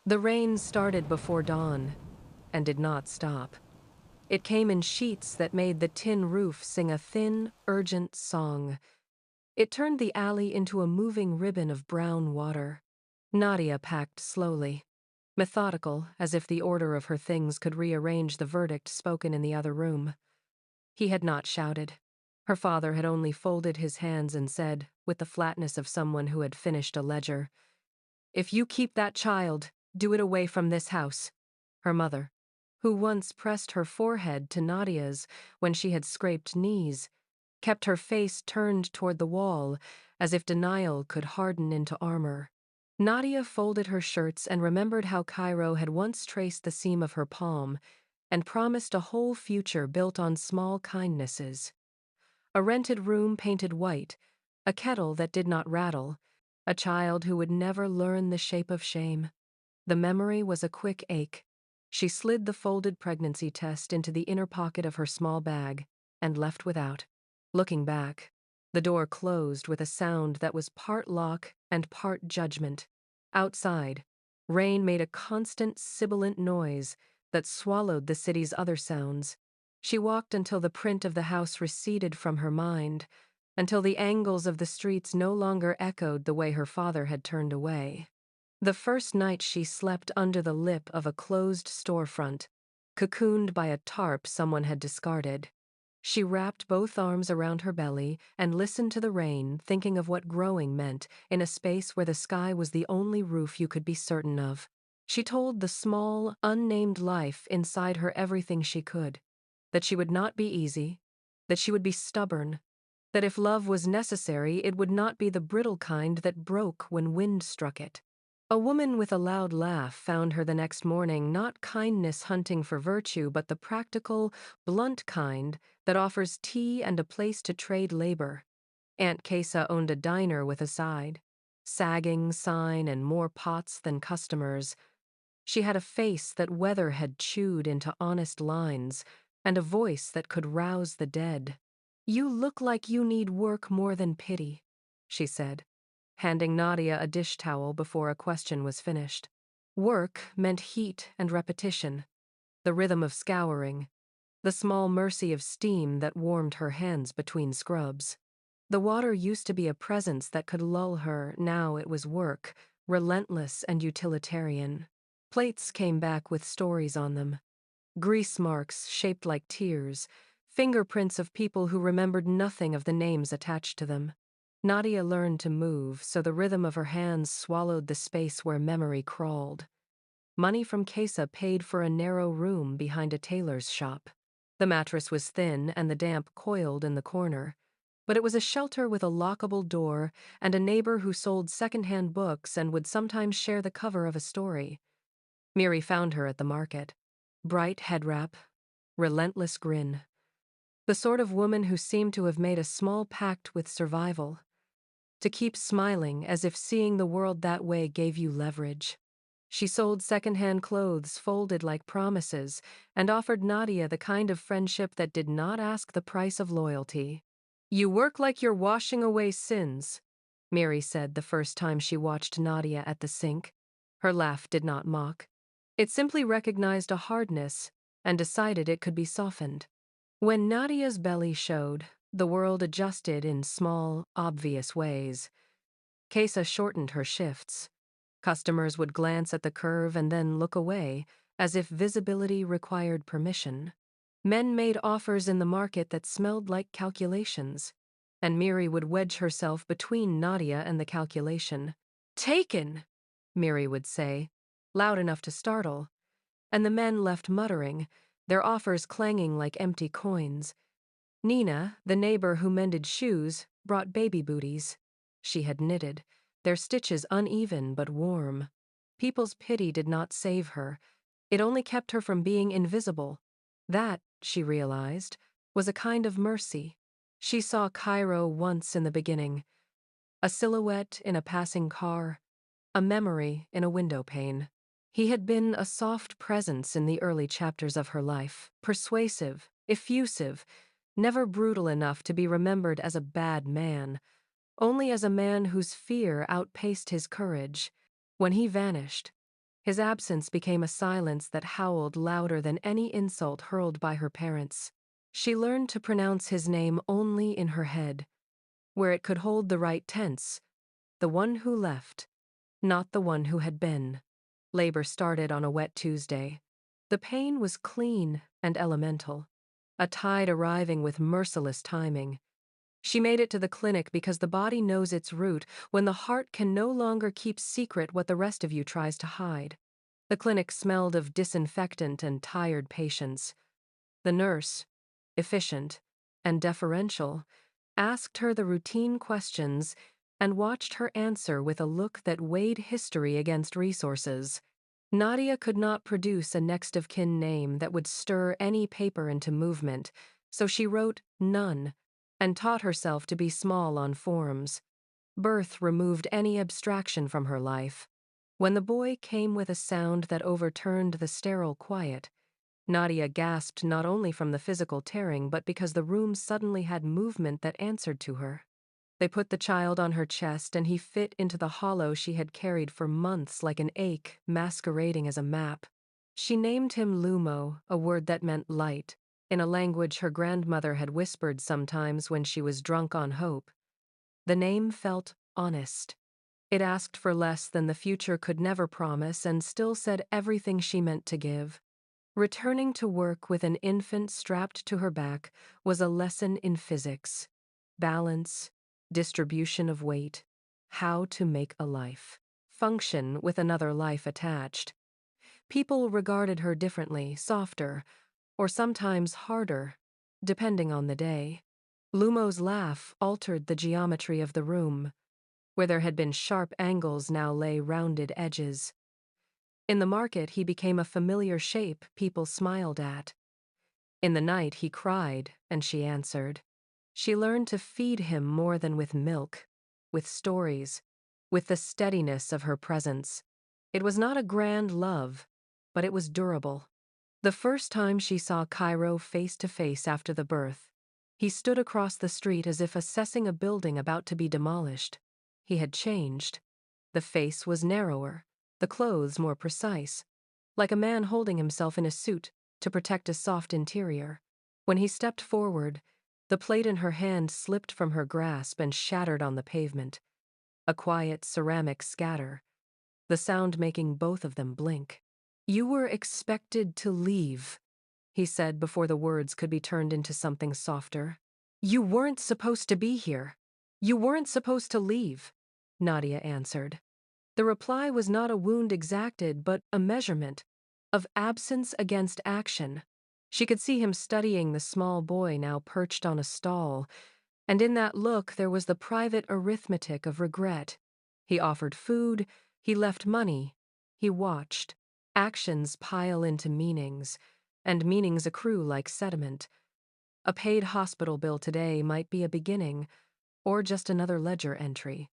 The rain started before dawn, and did not stop. It came in sheets that made the tin roof sing a thin, urgent song. It turned the alley into a moving ribbon of brown water. Nadia packed slowly, methodical, as if the order of her things could rearrange the verdict spoken in the other room. He had not shouted. Her father had only folded his hands and said, with the flatness of someone who had finished a ledger, "If you keep that child, do it away from this house." Her mother, who once pressed her forehead to Nadia's when she had scraped knees, kept her face turned toward the wall, as if denial could harden into armor. Nadia folded her shirts and remembered how Cairo had once traced the seam of her palm and promised a whole future built on small kindnesses. A rented room painted white, a kettle that did not rattle, a child who would never learn the shape of shame. The memory was a quick ache. She slid the folded pregnancy test into the inner pocket of her small bag and left without. Looking back, the door closed with a sound that was part lock and part judgment. Outside, rain made a constant sibilant noise that swallowed the city's other sounds. She walked until the print of the house receded from her mind, until the angles of the streets no longer echoed the way her father had turned away. The first night she slept under the lip of a closed storefront, cocooned by a tarp someone had discarded. She wrapped both arms around her belly and listened to the rain, thinking of what growing meant in a space where the sky was the only roof you could be certain of. She told the small, unnamed life inside her everything she could, that she would not be easy, that she would be stubborn, that if love was necessary, it would not be the brittle kind that broke when wind struck it. A woman with a loud laugh found her the next morning, not kindness hunting for virtue, but the practical, blunt kind that offers tea and a place to trade labor. Aunt Kesa owned a diner with a side, sagging sign and more pots than customers. She had a face that weather had chewed into honest lines, and a voice that could rouse the dead. "You look like you need work more than pity," she said, handing Nadia a dish towel before a question was finished. Work meant heat and repetition, the rhythm of scouring, the small mercy of steam that warmed her hands between scrubs. The water used to be a presence that could lull her, now it was work, relentless and utilitarian. Plates came back with stories on them. Grease marks shaped like tears, fingerprints of people who remembered nothing of the names attached to them. Nadia learned to move, so the rhythm of her hands swallowed the space where memory crawled. Money from Kesa paid for a narrow room behind a tailor's shop. The mattress was thin and the damp coiled in the corner, but it was a shelter with a lockable door and a neighbor who sold secondhand books and would sometimes share the cover of a story. Miri found her at the market. Bright head wrap, relentless grin. The sort of woman who seemed to have made a small pact with survival, to keep smiling as if seeing the world that way gave you leverage. She sold secondhand clothes folded like promises and offered Nadia the kind of friendship that did not ask the price of loyalty. "You work like you're washing away sins," Miri said the first time she watched Nadia at the sink. Her laugh did not mock. It simply recognized a hardness and decided it could be softened. When Nadia's belly showed, the world adjusted in small, obvious ways. Kesa shortened her shifts. Customers would glance at the curve and then look away, as if visibility required permission. Men made offers in the market that smelled like calculations, and Miri would wedge herself between Nadia and the calculation. "Taken," Miri would say, loud enough to startle, and the men left muttering, their offers clanging like empty coins. Nina, the neighbor who mended shoes, brought baby booties. She had knitted, their stitches uneven but warm. People's pity did not save her. It only kept her from being invisible. That, she realized, was a kind of mercy. She saw Cairo once in the beginning. A silhouette in a passing car, a memory in a window pane. He had been a soft presence in the early chapters of her life, persuasive, effusive, never brutal enough to be remembered as a bad man, only as a man whose fear outpaced his courage. When he vanished, His absence became a silence that howled louder than any insult hurled by her parents. She learned to pronounce his name only in her head, where it could hold the right tense, the one who left, not the one who had been. Labor started on a wet Tuesday. The pain was clean and elemental, a tide arriving with merciless timing. She made it to the clinic because the body knows its route when the heart can no longer keep secret what the rest of you tries to hide. The clinic smelled of disinfectant and tired patients. The nurse, efficient and deferential, asked her the routine questions and watched her answer with a look that weighed history against resources. Nadia could not produce a next-of-kin name that would stir any paper into movement, so she wrote none and taught herself to be small on forms. Birth removed any abstraction from her life. When the boy came with a sound that overturned the sterile quiet, Nadia gasped not only from the physical tearing but because the room suddenly had movement that answered to her. They put the child on her chest and he fit into the hollow she had carried for months like an ache masquerading as a map. She named him Lumo, a word that meant light, in a language her grandmother had whispered sometimes when she was drunk on hope. The name felt honest. It asked for less than the future could never promise and still said everything she meant to give. Returning to work with an infant strapped to her back was a lesson in physics, balance, distribution of weight, how to make a life function with another life attached. People regarded her differently, softer, or sometimes harder, depending on the day. Lumo's laugh altered the geometry of the room. Where there had been sharp angles now lay rounded edges. In the market he became a familiar shape people smiled at. In the night he cried, and she answered. She learned to feed him more than with milk, with stories, with the steadiness of her presence. It was not a grand love, but it was durable. The first time she saw Cairo face to face after the birth, he stood across the street as if assessing a building about to be demolished. He had changed. The face was narrower, the clothes more precise, like a man holding himself in a suit to protect a soft interior. When he stepped forward, the plate in her hand slipped from her grasp and shattered on the pavement. A quiet ceramic scatter, the sound making both of them blink. "You were expected to leave," he said before the words could be turned into something softer. "You weren't supposed to be here. You weren't supposed to leave," Nadia answered. The reply was not a wound exacted, but a measurement of absence against action. She could see him studying the small boy now perched on a stall, and in that look there was the private arithmetic of regret. He offered food, he left money, he watched. Actions pile into meanings, and meanings accrue like sediment. A paid hospital bill today might be a beginning, or just another ledger entry.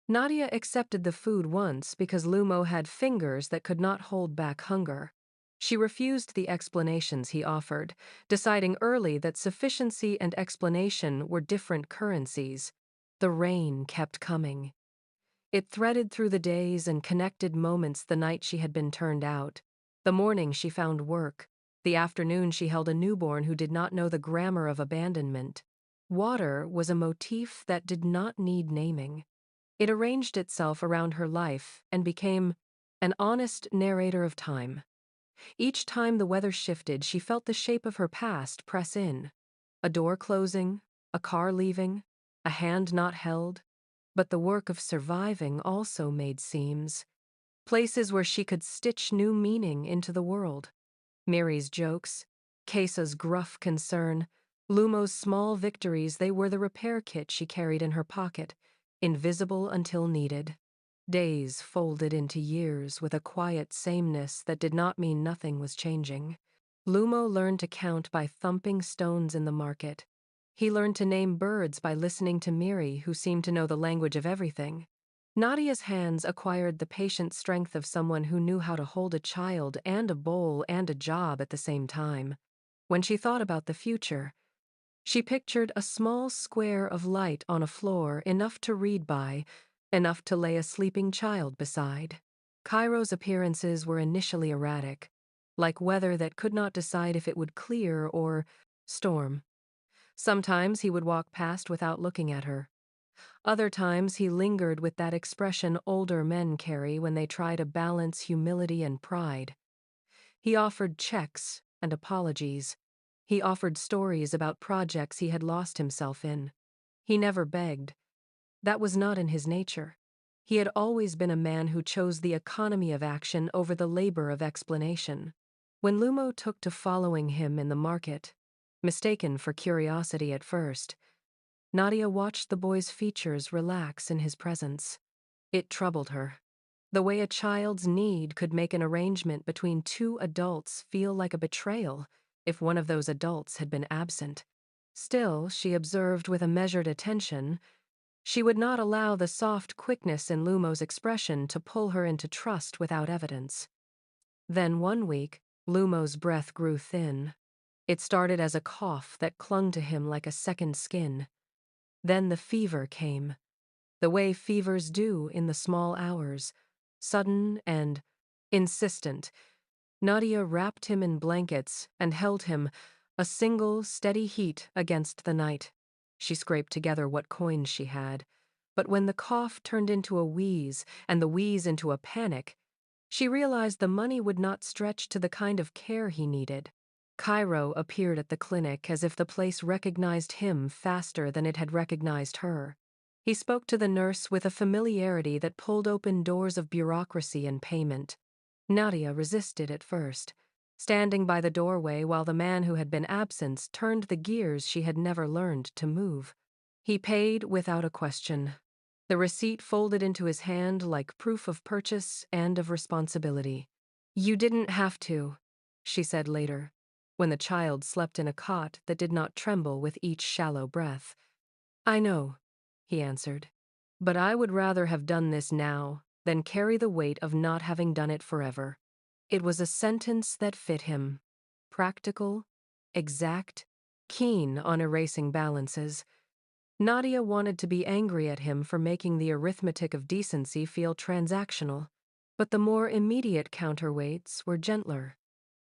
Nadia accepted the food once because Lumo had fingers that could not hold back hunger. She refused the explanations he offered, deciding early that sufficiency and explanation were different currencies. The rain kept coming. It threaded through the days and connected moments the night she had been turned out. The morning she found work. The afternoon she held a newborn who did not know the grammar of abandonment. Water was a motif that did not need naming. It arranged itself around her life and became an honest narrator of time. Each time the weather shifted, she felt the shape of her past press in. A door closing, a car leaving, a hand not held. But the work of surviving also made seams. Places where she could stitch new meaning into the world. Miri's jokes, Kesa's gruff concern, Lumo's small victories, they were the repair kit she carried in her pocket, invisible until needed. Days folded into years with a quiet sameness that did not mean nothing was changing. Lumo learned to count by thumping stones in the market. He learned to name birds by listening to Miri, who seemed to know the language of everything. Nadia's hands acquired the patient strength of someone who knew how to hold a child and a bowl and a job at the same time. When she thought about the future, she pictured a small square of light on a floor enough to read by, enough to lay a sleeping child beside. Cairo's appearances were initially erratic, like weather that could not decide if it would clear or storm. Sometimes he would walk past without looking at her. Other times he lingered with that expression older men carry when they try to balance humility and pride. He offered checks and apologies. He offered stories about projects he had lost himself in. He never begged. That was not in his nature. He had always been a man who chose the economy of action over the labor of explanation. When Lumo took to following him in the market, mistaken for curiosity at first, Nadia watched the boy's features relax in his presence. It troubled her. The way a child's need could make an arrangement between two adults feel like a betrayal if one of those adults had been absent. Still, she observed with a measured attention. She would not allow the soft quickness in Lumo's expression to pull her into trust without evidence. Then one week, Lumo's breath grew thin. It started as a cough that clung to him like a second skin. Then the fever came, the way fevers do in the small hours, sudden and insistent. Nadia wrapped him in blankets and held him, a single, steady heat against the night. She scraped together what coins she had, but when the cough turned into a wheeze and the wheeze into a panic, she realized the money would not stretch to the kind of care he needed. Cairo appeared at the clinic as if the place recognized him faster than it had recognized her. He spoke to the nurse with a familiarity that pulled open doors of bureaucracy and payment. Nadia resisted at first, standing by the doorway while the man who had been absent turned the gears she had never learned to move. He paid without a question. The receipt folded into his hand like proof of purchase and of responsibility. "You didn't have to," she said later, when the child slept in a cot that did not tremble with each shallow breath. "I know," he answered, "but I would rather have done this now than carry the weight of not having done it forever." It was a sentence that fit him. Practical, exact, keen on erasing balances. Nadia wanted to be angry at him for making the arithmetic of decency feel transactional, but the more immediate counterweights were gentler.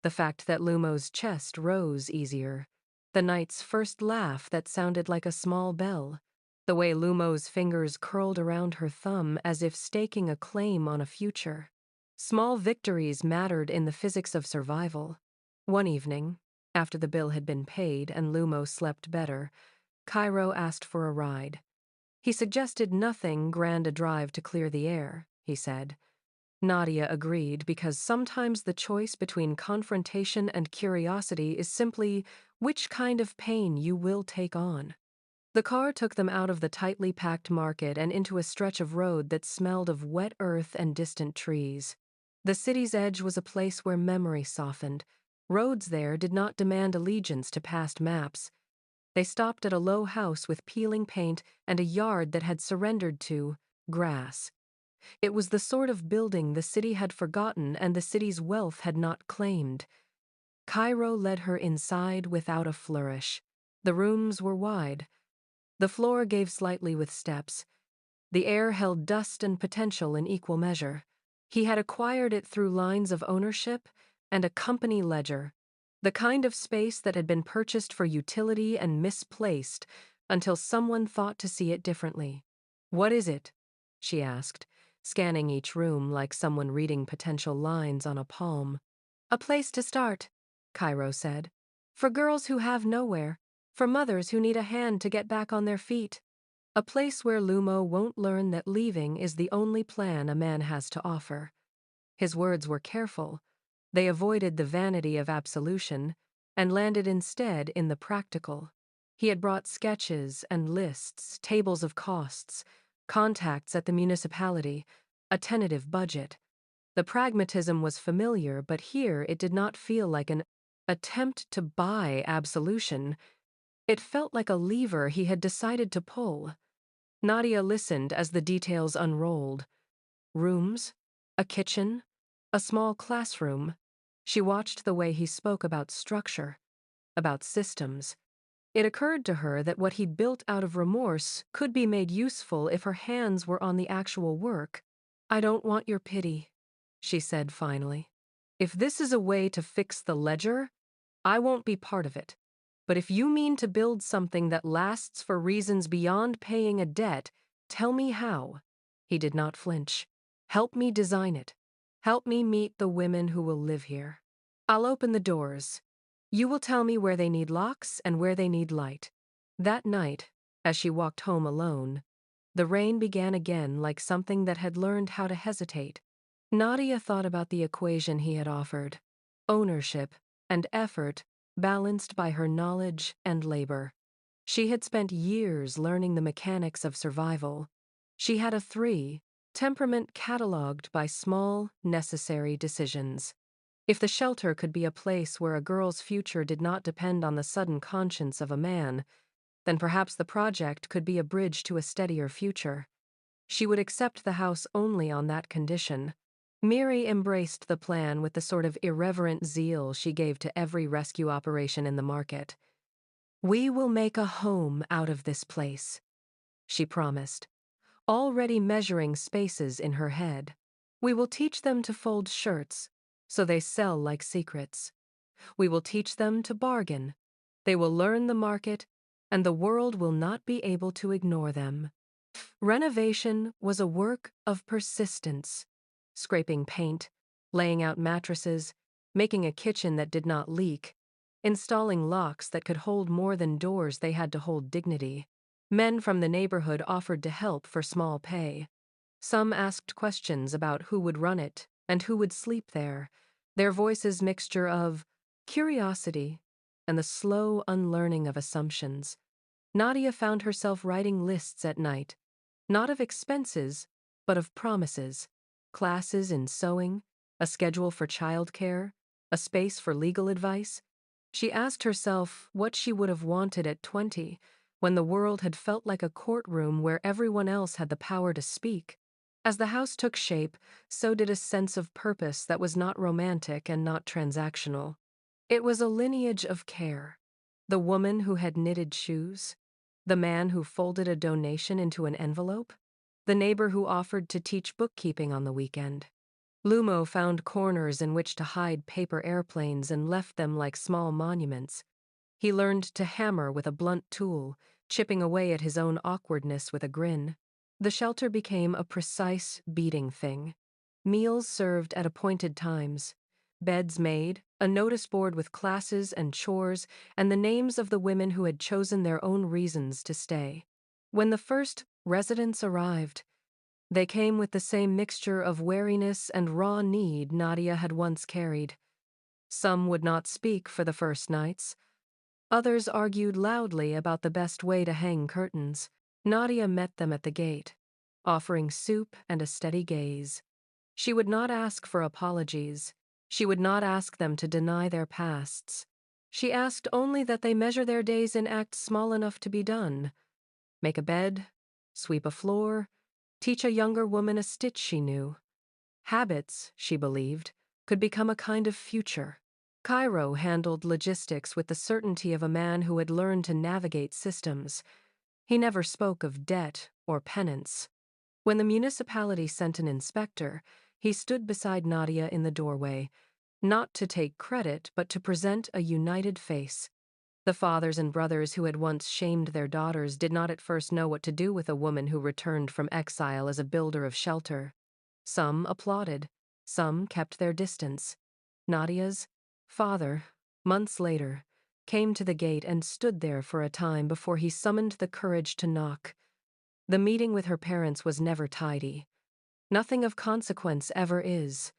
The fact that Lumo's chest rose easier, the night's first laugh that sounded like a small bell, the way Lumo's fingers curled around her thumb as if staking a claim on a future. Small victories mattered in the physics of survival. One evening, after the bill had been paid and Lumo slept better, Cairo asked for a ride. He suggested nothing grand a drive to clear the air, he said. Nadia agreed because sometimes the choice between confrontation and curiosity is simply which kind of pain you will take on. The car took them out of the tightly packed market and into a stretch of road that smelled of wet earth and distant trees. The city's edge was a place where memory softened. Roads there did not demand allegiance to past maps. They stopped at a low house with peeling paint and a yard that had surrendered to grass. It was the sort of building the city had forgotten and the city's wealth had not claimed. Cairo led her inside without a flourish. The rooms were wide. The floor gave slightly with steps. The air held dust and potential in equal measure. He had acquired it through lines of ownership and a company ledger, the kind of space that had been purchased for utility and misplaced until someone thought to see it differently. "What is it?" she asked, scanning each room like someone reading potential lines on a palm. "A place to start," Cairo said. "For girls who have nowhere, for mothers who need a hand to get back on their feet. A place where Lumo won't learn that leaving is the only plan a man has to offer." His words were careful. They avoided the vanity of absolution and landed instead in the practical. He had brought sketches and lists, tables of costs, contacts at the municipality, a tentative budget. The pragmatism was familiar, but here it did not feel like an attempt to buy absolution. It felt like a lever he had decided to pull. Nadia listened as the details unrolled. Rooms, a kitchen, a small classroom. She watched the way he spoke about structure, about systems. It occurred to her that what he'd built out of remorse could be made useful if her hands were on the actual work. "I don't want your pity," she said finally. If this is a way to fix the ledger, I won't be part of it. But if you mean to build something that lasts for reasons beyond paying a debt, tell me how. He did not flinch. Help me design it. Help me meet the women who will live here. I'll open the doors. You will tell me where they need locks and where they need light. That night, as she walked home alone, the rain began again like something that had learned how to hesitate. Nadia thought about the equation he had offered: ownership and effort balanced by her knowledge and labor. She had spent years learning the mechanics of survival. She had a 3 temperament cataloged by small, necessary decisions. If the shelter could be a place where a girl's future did not depend on the sudden conscience of a man, then perhaps the project could be a bridge to a steadier future. She would accept the house only on that condition. Miri embraced the plan with the sort of irreverent zeal she gave to every rescue operation in the market. We will make a home out of this place, she promised, already measuring spaces in her head. We will teach them to fold shirts, so they sell like secrets. We will teach them to bargain. They will learn the market, and the world will not be able to ignore them. Renovation was a work of persistence. Scraping paint, laying out mattresses, making a kitchen that did not leak, installing locks that could hold more than doors they had to hold dignity. Men from the neighborhood offered to help for small pay. Some asked questions about who would run it and who would sleep there, their voices mixture of curiosity and the slow unlearning of assumptions. Nadia found herself writing lists at night, not of expenses, but of promises: classes in sewing, a schedule for childcare, a space for legal advice. She asked herself what she would have wanted at 20, when the world had felt like a courtroom where everyone else had the power to speak. As the house took shape, so did a sense of purpose that was not romantic and not transactional. It was a lineage of care. The woman who had knitted shoes, the man who folded a donation into an envelope, the neighbor who offered to teach bookkeeping on the weekend. Lumo found corners in which to hide paper airplanes and left them like small monuments. He learned to hammer with a blunt tool, chipping away at his own awkwardness with a grin. The shelter became a precise, beating thing. Meals served at appointed times, beds made, a notice board with classes and chores, and the names of the women who had chosen their own reasons to stay. When the first residents arrived, they came with the same mixture of wariness and raw need Nadia had once carried. Some would not speak for the first nights. Others argued loudly about the best way to hang curtains. Nadia met them at the gate, offering soup and a steady gaze. She would not ask for apologies. She would not ask them to deny their pasts. She asked only that they measure their days in acts small enough to be done. Make a bed, sweep a floor, teach a younger woman a stitch she knew. Habits, she believed, could become a kind of future. Cairo handled logistics with the certainty of a man who had learned to navigate systems. He never spoke of debt or penance. When the municipality sent an inspector, he stood beside Nadia in the doorway, not to take credit, but to present a united face. The fathers and brothers who had once shamed their daughters did not at first know what to do with a woman who returned from exile as a builder of shelter. Some applauded, some kept their distance. Nadia's father, months later, came to the gate and stood there for a time before he summoned the courage to knock. The meeting with her parents was never tidy. Nothing of consequence ever is.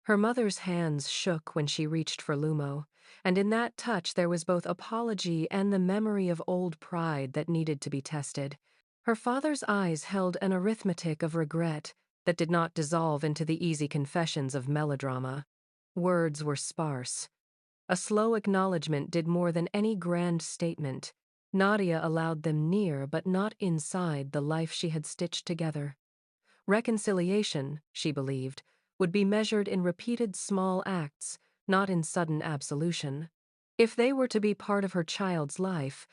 Her mother's hands shook when she reached for Lumo, and in that touch there was both apology and the memory of old pride that needed to be tested. Her father's eyes held an arithmetic of regret that did not dissolve into the easy confessions of melodrama. Words were sparse. A slow acknowledgement did more than any grand statement. Nadia allowed them near but not inside the life she had stitched together. Reconciliation, she believed, would be measured in repeated small acts, not in sudden absolution. If they were to be part of her child's life,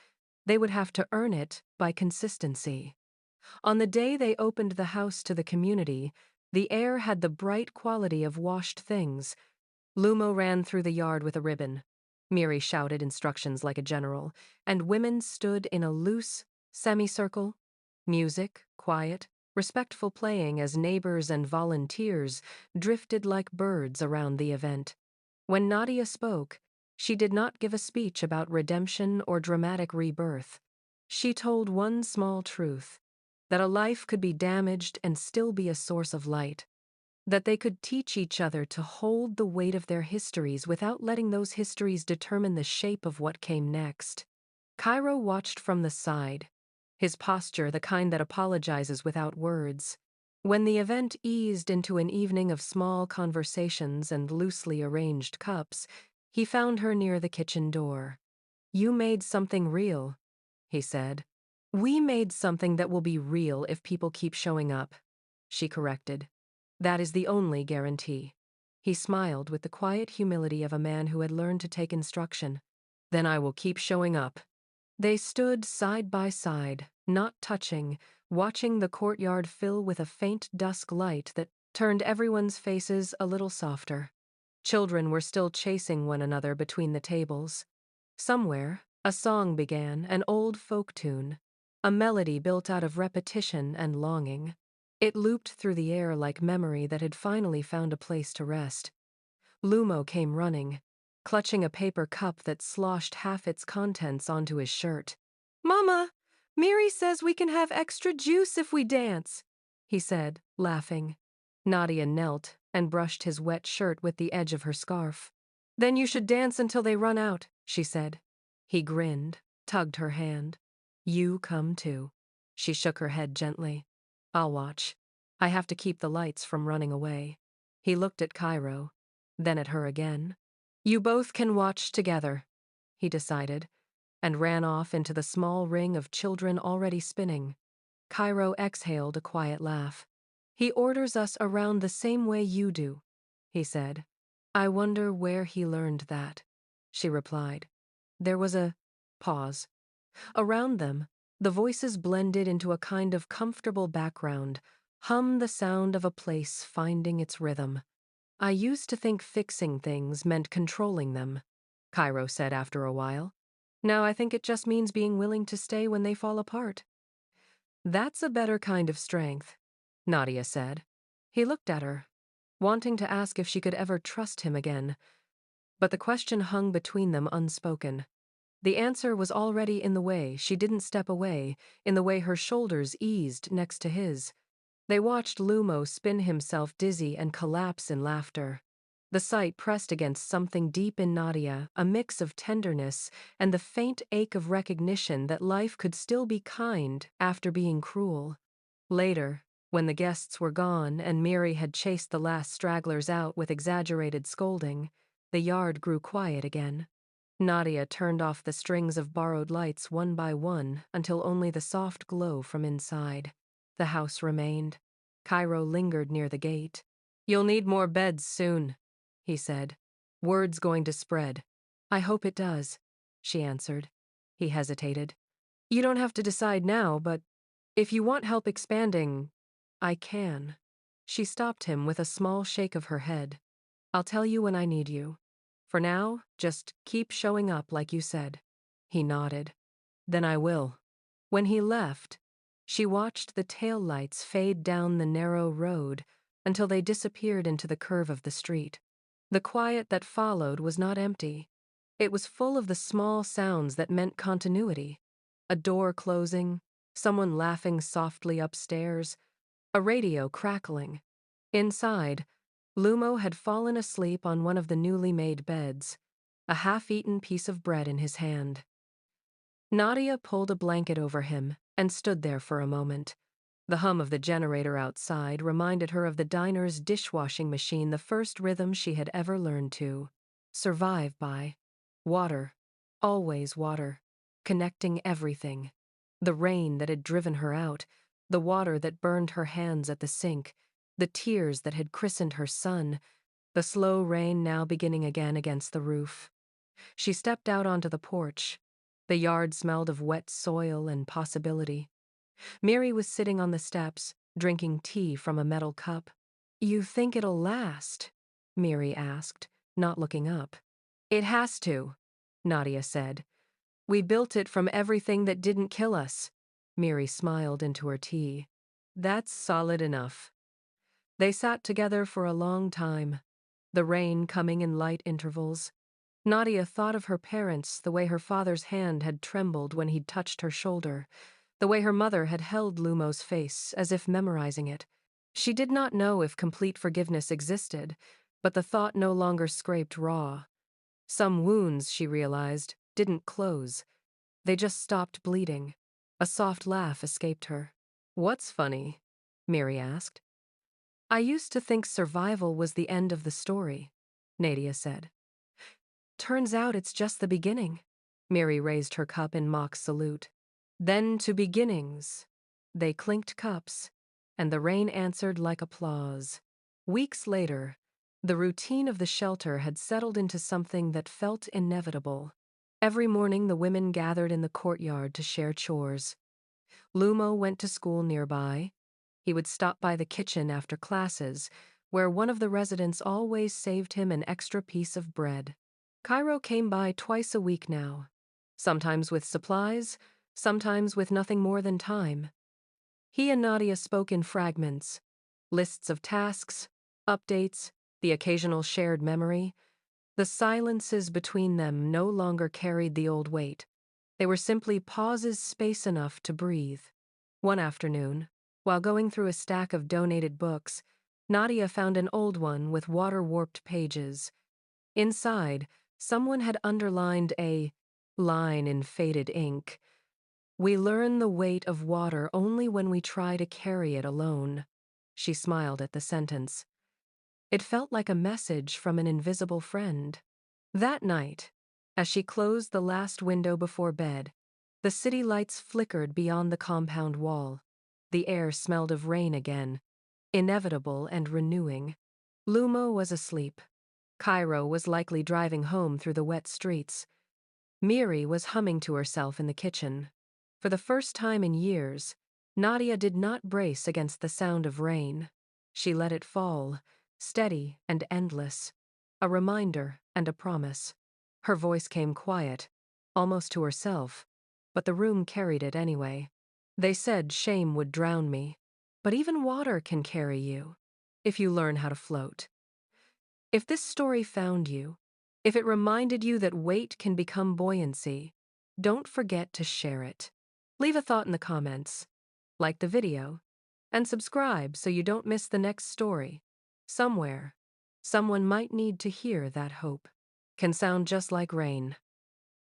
they would have to earn it by consistency. On the day they opened the house to the community, The air had the bright quality of washed things. Lumo ran through the yard with a ribbon. Miri shouted instructions like a general, and women stood in a loose semicircle. Music, quiet, respectful playing as neighbors and volunteers drifted like birds around the event. When Nadia spoke, she did not give a speech about redemption or dramatic rebirth. She told one small truth, that a life could be damaged and still be a source of light, that they could teach each other to hold the weight of their histories without letting those histories determine the shape of what came next. Cairo watched from the side, his posture the kind that apologizes without words. When the event eased into an evening of small conversations and loosely arranged cups, he found her near the kitchen door. "You made something real," he said. "We made something that will be real if people keep showing up," she corrected. "That is the only guarantee." He smiled with the quiet humility of a man who had learned to take instruction. "Then I will keep showing up." They stood side by side, not touching, watching the courtyard fill with a faint dusk light that turned everyone's faces a little softer. Children were still chasing one another between the tables. Somewhere, a song began, an old folk tune, a melody built out of repetition and longing. It looped through the air like memory that had finally found a place to rest. Lumo came running, clutching a paper cup that sloshed half its contents onto his shirt. "Mama, Miri says we can have extra juice if we dance," he said, laughing. Nadia knelt and brushed his wet shirt with the edge of her scarf. "Then you should dance until they run out," she said. He grinned, tugged her hand. "You come too." She shook her head gently. "I'll watch. I have to keep the lights from running away." He looked at Cairo, then at her again. "You both can watch together," he decided, and ran off into the small ring of children already spinning. Cairo exhaled a quiet laugh. "He orders us around the same way you do," he said. "I wonder where he learned that," she replied. There was a pause. Around them, the voices blended into a kind of comfortable background, hummed the sound of a place finding its rhythm. "I used to think fixing things meant controlling them," Cairo said after a while. "Now I think it just means being willing to stay when they fall apart." "That's a better kind of strength," Nadia said. He looked at her, wanting to ask if she could ever trust him again, but the question hung between them unspoken. The answer was already in the way she didn't step away, in the way her shoulders eased next to his. They watched Lumo spin himself dizzy and collapse in laughter. The sight pressed against something deep in Nadia, a mix of tenderness and the faint ache of recognition that life could still be kind after being cruel. Later, when the guests were gone and Miri had chased the last stragglers out with exaggerated scolding, the yard grew quiet again. Nadia turned off the strings of borrowed lights one by one until only the soft glow from inside. The house remained. Cairo lingered near the gate. "You'll need more beds soon," he said. "Word's going to spread." "I hope it does," she answered. He hesitated. "You don't have to decide now, but if you want help expanding, I can." She stopped him with a small shake of her head. "I'll tell you when I need you. For now, just keep showing up like you said." He nodded. "Then I will." When he left, she watched the taillights fade down the narrow road until they disappeared into the curve of the street. The quiet that followed was not empty. It was full of the small sounds that meant continuity. A door closing, someone laughing softly upstairs, a radio crackling. Inside, Lumo had fallen asleep on one of the newly made beds, a half-eaten piece of bread in his hand. Nadia pulled a blanket over him and stood there for a moment. The hum of the generator outside reminded her of the diner's dishwashing machine, the first rhythm she had ever learned to survive by. Water, always water, connecting everything. The rain that had driven her out, the water that burned her hands at the sink, the tears that had christened her son, the slow rain now beginning again against the roof. She stepped out onto the porch. The yard smelled of wet soil and possibility. Miri was sitting on the steps, drinking tea from a metal cup. You think it'll last? Miri asked, not looking up. It has to, Nadia said. We built it from everything that didn't kill us. Miri smiled into her tea. That's solid enough. They sat together for a long time, the rain coming in light intervals. Nadia thought of her parents, the way her father's hand had trembled when he'd touched her shoulder, the way her mother had held Lumo's face, as if memorizing it. She did not know if complete forgiveness existed, but the thought no longer scraped raw. Some wounds, she realized, didn't close. They just stopped bleeding. A soft laugh escaped her. What's funny? Miri asked. I used to think survival was the end of the story, Nadia said. Turns out it's just the beginning. Miri raised her cup in mock salute. Then to beginnings. They clinked cups, and the rain answered like applause. Weeks later, the routine of the shelter had settled into something that felt inevitable. Every morning the women gathered in the courtyard to share chores. Lumo went to school nearby. He would stop by the kitchen after classes, where one of the residents always saved him an extra piece of bread. Cairo came by twice a week now, sometimes with supplies, sometimes with nothing more than time. He and Nadia spoke in fragments, lists of tasks, updates, the occasional shared memory. The silences between them no longer carried the old weight. They were simply pauses space enough to breathe. One afternoon, while going through a stack of donated books, Nadia found an old one with water-warped pages. Inside, someone had underlined a line in faded ink. We learn the weight of water only when we try to carry it alone. She smiled at the sentence. It felt like a message from an invisible friend. That night, as she closed the last window before bed, the city lights flickered beyond the compound wall. The air smelled of rain again, inevitable and renewing. Lumo was asleep. Cairo was likely driving home through the wet streets. Miri was humming to herself in the kitchen. For the first time in years, Nadia did not brace against the sound of rain. She let it fall, steady and endless, a reminder and a promise. Her voice came quiet, almost to herself, but the room carried it anyway. They said shame would drown me, but even water can carry you, if you learn how to float. If this story found you, if it reminded you that weight can become buoyancy, don't forget to share it. Leave a thought in the comments, like the video, and subscribe so you don't miss the next story. Somewhere, someone might need to hear that hope. Can sound just like rain.